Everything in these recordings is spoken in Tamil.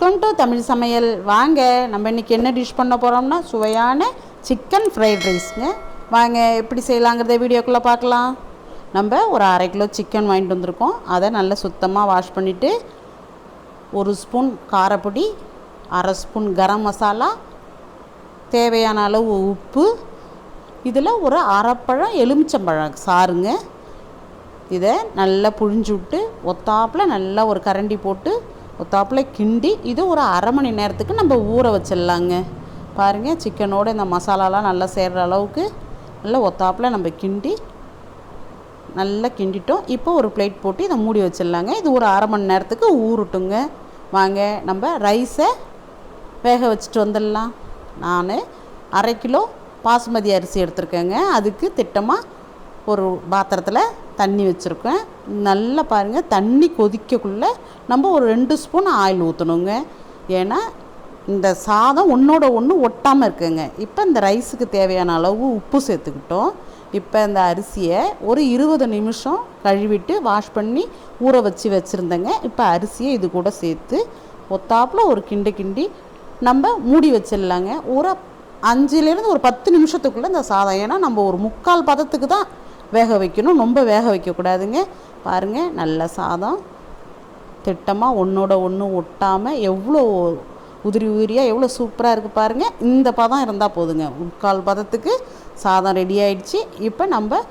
வெல்கம் டு தமிழ் சமையல். வாங்க, நம்ம இன்றைக்கி என்ன டிஷ் பண்ண போகிறோம்னா சுவையான சிக்கன் ஃப்ரைட் ரைஸ்ங்க. வாங்க எப்படி செய்யலாங்கிறத வீடியோக்குள்ளே பார்க்கலாம். நம்ம ஒரு 1/2 கிலோ சிக்கன் வாங்கிட்டு வந்திருக்கோம். அதை நல்லா சுத்தமாக வாஷ் பண்ணிவிட்டு 1 ஸ்பூன் காரப்பொடி, 1/2 ஸ்பூன் கரம் மசாலா, தேவையான அளவு உப்பு, இதில் ஒரு 1/2 பழம் எலுமிச்சம்பழம் சாறுங்க. இதை நல்லா புழிஞ்சு விட்டு ஒத்தாப்பில் நல்லா ஒரு கரண்டி போட்டு ஒத்தாப்பில் கிண்டி இது ஒரு 1/2 மணி நேரத்துக்கு நம்ம ஊற வச்சிடலாங்க. பாருங்கள், சிக்கனோடு இந்த மசாலாலாம் நல்லா சேர்கிற அளவுக்கு நல்லா ஒத்தாப்பில் நம்ம கிண்டி நல்லா கிண்டிட்டோம். இப்போ ஒரு பிளேட் போட்டு இதை மூடி வச்சிடலாங்க. இது ஒரு 1/2 மணி நேரத்துக்கு ஊறட்டுங்க. வாங்க நம்ம ரைஸை வேக வச்சுட்டு வந்துடலாம். நான் 1/2 கிலோ பாசுமதி அரிசி எடுத்துருக்கேங்க. அதுக்கு திட்டமாக ஒரு பாத்திரத்தில் தண்ணி வச்சுருக்கேன். நல்லா பாருங்கள், தண்ணி கொதிக்கக்குள்ளே நம்ம ஒரு 2 ஸ்பூன் ஆயில் ஊற்றணுங்க. ஏன்னா இந்த சாதம் ஒன்றோட ஒன்று ஒட்டாமல் இருக்குங்க. இப்போ இந்த ரைஸுக்கு தேவையான அளவு உப்பு சேர்த்துக்கிட்டோம். இப்போ இந்த அரிசியை ஒரு 20 நிமிஷம் கழுவிட்டு வாஷ் பண்ணி ஊற வச்சுருந்தேங்க. இப்போ அரிசியை இது கூட சேர்த்து ஒத்தாப்பில் ஒரு கிண்டி நம்ம மூடி வச்சிடலாங்க. ஒரு 5லேருந்து ஒரு 10 நிமிஷத்துக்குள்ளே இந்த சாதம், ஏன்னா நம்ம ஒரு 3/4 பதத்துக்கு தான் வேக வைக்கணும், ரொம்ப வேக வைக்கக்கூடாதுங்க. பாருங்கள், நல்ல சாதம் திட்டமாக ஒன்றோட ஒன்று ஒட்டாமல் எவ்வளோ உதிரியாக எவ்வளோ சூப்பராக இருக்குது பாருங்கள். இந்த பதம் இருந்தால் போதுங்க. 3/4 பதத்துக்கு சாதம் ரெடி ஆகிடுச்சு. இப்போ நம்ம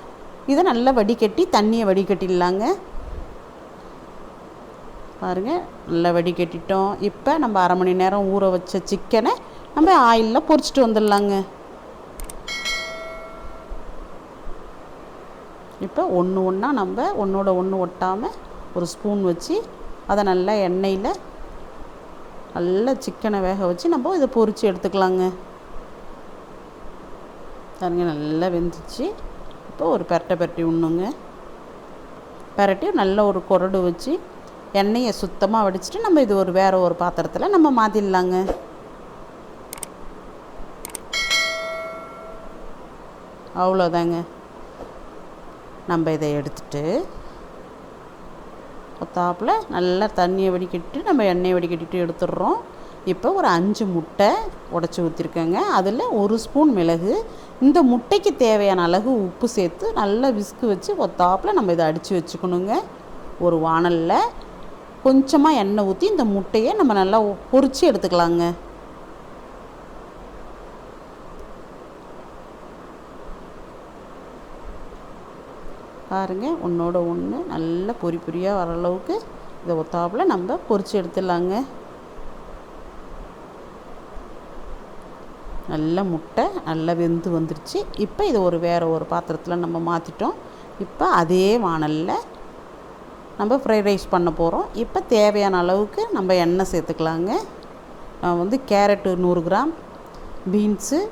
இதை நல்லா வடிகட்டி தண்ணியை வடிகட்டிடலாங்க. பாருங்கள், நல்லா வடிகட்டிட்டோம். இப்போ நம்ம 1/2 மணி நேரம் ஊற வச்ச சிக்கனை நம்ம ஆயிலில் பொரிச்சிட்டு வந்துடலாங்க. இப்போ ஒன்றா நம்ம ஒன்றோட ஒன்று ஒட்டாமல் ஒரு ஸ்பூன் வச்சு அதை நல்லா எண்ணெயில் நல்லா சிக்கனை வேக வச்சு நம்ம இதை பொரித்து எடுத்துக்கலாங்க. பாருங்க, நல்லா வெந்துச்சு. இப்போ ஒரு பெரட்டி விடணுங்க. பெரட்டி நல்ல ஒரு கொரடு வச்சு எண்ணெயை சுத்தமாக வடிச்சிட்டு நம்ம இது ஒரு வேறு ஒரு பாத்திரத்தில் நம்ம மாற்றிடலாங்க. அவ்வளோதாங்க. நம்ம இதை எடுத்துட்டு ஒத்தாப்பில் நல்லா தண்ணியை வடிகட்டி நம்ம எண்ணெயை வடிகட்டிட்டு எடுத்துடுறோம். இப்போ ஒரு 5 முட்டை உடச்சி ஊற்றிருக்கேங்க. அதில் 1 ஸ்பூன் மிளகு, இந்த முட்டைக்கு தேவையான அளவு உப்பு சேர்த்து நல்லா விஸ்கு வச்சு ஒத்தாப்பில் நம்ம இதை அடித்து வச்சுக்கணுங்க. ஒரு வாணலில் கொஞ்சமாக எண்ணெய் ஊற்றி இந்த முட்டையை நம்ம நல்லா பொரித்து எடுத்துக்கலாங்க. பாருங்கள், ஒன்றோட ஒன்று நல்லா பொரியாக வர அளவுக்கு இதை ஒத்தாப்பில் நம்ம பொரித்து எடுத்துடலாங்க. நல்ல முட்டை நல்லா வெந்து வந்துடுச்சு. இப்போ இதை வேறு ஒரு பாத்திரத்தில் நம்ம மாற்றிட்டோம். இப்போ அதே வாணலில் நம்ம ஃப்ரைட் ரைஸ் பண்ண போகிறோம். இப்போ தேவையான அளவுக்கு நம்ம எண்ணெய் சேர்த்துக்கலாங்க. நான் கேரட்டு 100 கிராம், பீன்ஸு,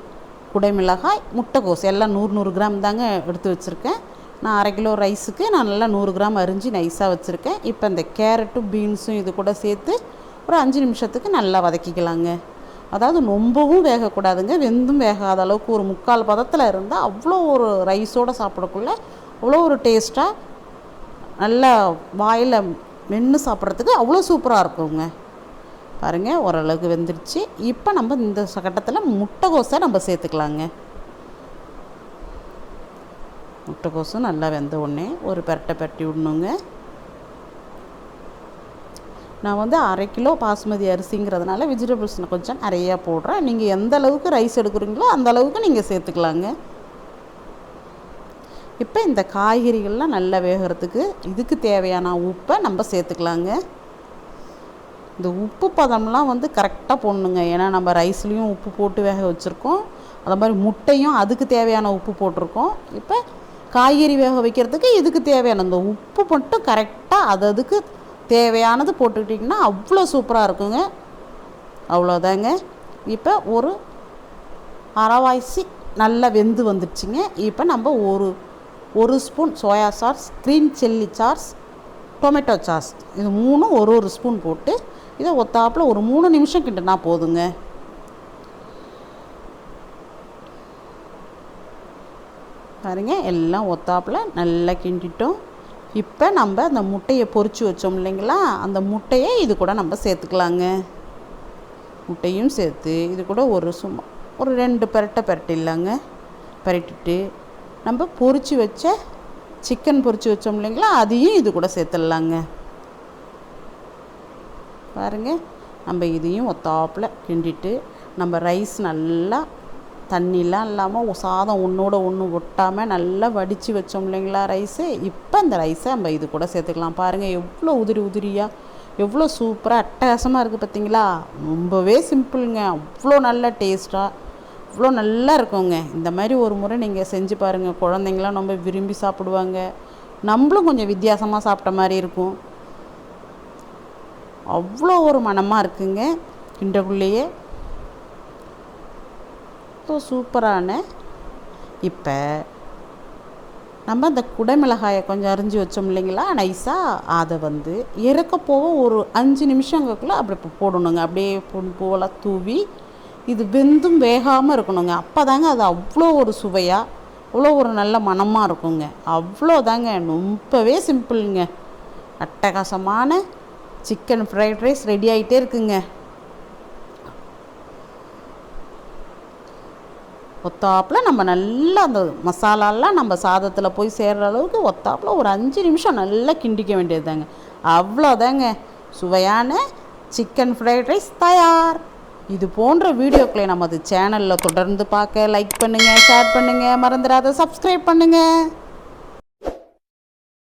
குடைமிளகாய், முட்டைக்கோஸ் எல்லாம் 100 கிராம் தாங்க எடுத்து வச்சுருக்கேன். நான் 1/2 கிலோ ரைஸுக்கு நான் நல்லா 100 கிராம் அரிஞ்சு நைஸாக வச்சுருக்கேன். இப்போ இந்த கேரட்டும் பீன்ஸும் இது கூட சேர்த்து ஒரு 5 நிமிஷத்துக்கு நல்லா வதக்கிக்கலாங்க. அதாவது ரொம்பவும் வேகக்கூடாதுங்க, வெந்தும் வேகாத அளவுக்கு ஒரு 3/4 பதத்தில் இருந்தால் அவ்வளோ ஒரு ரைஸோடு சாப்பிடக்குள்ள அவ்வளோ ஒரு டேஸ்ட்டாக நல்லா வாயில் மென்று சாப்பிட்றதுக்கு அவ்வளோ சூப்பராக இருக்குங்க. பாருங்கள், ஓரளவுக்கு வெந்துருச்சு. இப்போ நம்ம இந்த கட்டத்தில் முட்டைக்கோஸை நம்ம சேர்த்துக்கலாங்க. முட்டைக்கோசும் நல்லா வெந்த உடனே ஒரு பெரட்டி விடணுங்க. நான் 1/2 கிலோ பாசுமதி அரிசிங்கிறதுனால வெஜிடபிள்ஸ் கொஞ்சம் நிறையா போடுறேன். நீங்கள் எந்த அளவுக்கு ரைஸ் எடுக்கிறீங்களோ அந்த அளவுக்கு நீங்கள் சேர்த்துக்கலாங்க. இப்போ இந்த காய்கறிகள்லாம் நல்லா வேகிறதுக்கு இதுக்கு தேவையான உப்பை நம்ம சேர்த்துக்கலாங்க. இந்த உப்பு பதம்லாம் கரெக்டாக போடணுங்க. ஏன்னா நம்ம ரைஸ்லேயும் உப்பு போட்டு வேக வச்சுருக்கோம், அது மாதிரி முட்டையும் அதுக்கு தேவையான உப்பு போட்டிருக்கோம். இப்போ காய்கறி வேக வைக்கிறதுக்கு இதுக்கு தேவையான இந்த உப்பு மட்டும் கரெக்டாக அதுக்கு தேவையானது போட்டுக்கிட்டிங்கன்னா அவ்வளோ சூப்பராக இருக்குங்க. அவ்வளோதாங்க. இப்போ ஒரு அரைவாசி நல்லா வெந்து வந்துடுச்சுங்க. இப்போ நம்ம ஒரு spoon soya sauce, green chilli sauce, tomato sauce, இது 3 ஒரு ஸ்பூன் போட்டு இதை ஒத்தாப்பில் ஒரு 3 நிமிஷம் கிட்டனா போதுங்க. பாருங்க, எல்லாம் ஒத்தாப்பில் நல்லா கிண்டிட்டோம். இப்போ நம்ம அந்த முட்டையை பொரித்து வச்சோம் இல்லைங்களா, அந்த முட்டையை இது கூட நம்ம சேர்த்துக்கலாங்க. முட்டையும் சேர்த்து இது கூட சும்மா ஒரு 2 பெரட்டிடலாங்க. பெரட்டிட்டு நம்ம பொரித்து வச்ச சிக்கன் பொரித்து வச்சோம் இல்லைங்களா, அதையும் இது கூட சேர்த்துடலாங்க. பாருங்கள், நம்ம இதையும் ஒத்தாப்பில் கிண்டிட்டு நம்ம ரைஸ் நல்லா தண்ணிலாம் இல்லாமல் சாதம் ஒன்றோட ஒன்று ஒட்டாமல் நல்லா வடித்து வச்சோம் இல்லைங்களா ரைஸு. இப்போ இந்த ரைஸை நம்ம இது கூட சேர்த்துக்கலாம். பாருங்கள் எவ்வளோ உதிரி உதிரியாக எவ்வளோ சூப்பராக அட்டகாசமாக இருக்குது பார்த்தீங்களா. ரொம்பவே சிம்பிளுங்க, அவ்வளோ நல்ல டேஸ்ட்டாக அவ்வளோ நல்லா இருக்குங்க. இந்த மாதிரி ஒரு முறை நீங்கள் செஞ்சு பாருங்கள், குழந்தைங்களாம் ரொம்ப விரும்பி சாப்பிடுவாங்க. நம்மளும் கொஞ்சம் வித்தியாசமாக சாப்பிட்ட மாதிரி இருக்கும். அவ்வளோ ஒரு மணமாக இருக்குங்க கிண்டக்குள்ளேயே. சூப்பரான இப்போ நம்ம அந்த குடைமிளகாயை கொஞ்சம் அரிஞ்சு வச்சோம் இல்லைங்களா நைஸாக, அதை இறக்கப்போக ஒரு 5 நிமிஷங்களுக்குள்ளே அப்படி போடணுங்க. அப்படியே பூவெல்லாம் தூவி இது வெந்தும் வேகாமல் இருக்கணுங்க. அப்போ தாங்க அது அவ்வளோ ஒரு சுவையாக அவ்வளோ ஒரு நல்ல மணமாக இருக்குங்க. அவ்வளோதாங்க, ரொம்பவே சிம்பிளுங்க. அட்டகாசமான சிக்கன் ஃப்ரைட் ரைஸ் ரெடி ஆகிட்டே இருக்குங்க. ஒத்தாப்பில் நம்ம நல்லா அந்த மசாலாலாம் நம்ம சாதத்தில் போய் சேர்கிற அளவுக்கு ஒத்தாப்பில் ஒரு 5 நிமிஷம் நல்லா கிண்டிக்க வேண்டியது தாங்க. அவ்வளோதாங்க, சுவையான சிக்கன் ஃப்ரைட் ரைஸ் தயார். இது போன்ற வீடியோக்களை நமது சேனலில் தொடர்ந்து பார்க்க லைக் பண்ணுங்கள், ஷேர் பண்ணுங்கள், மறந்துடாத சப்ஸ்கிரைப் பண்ணுங்கள்.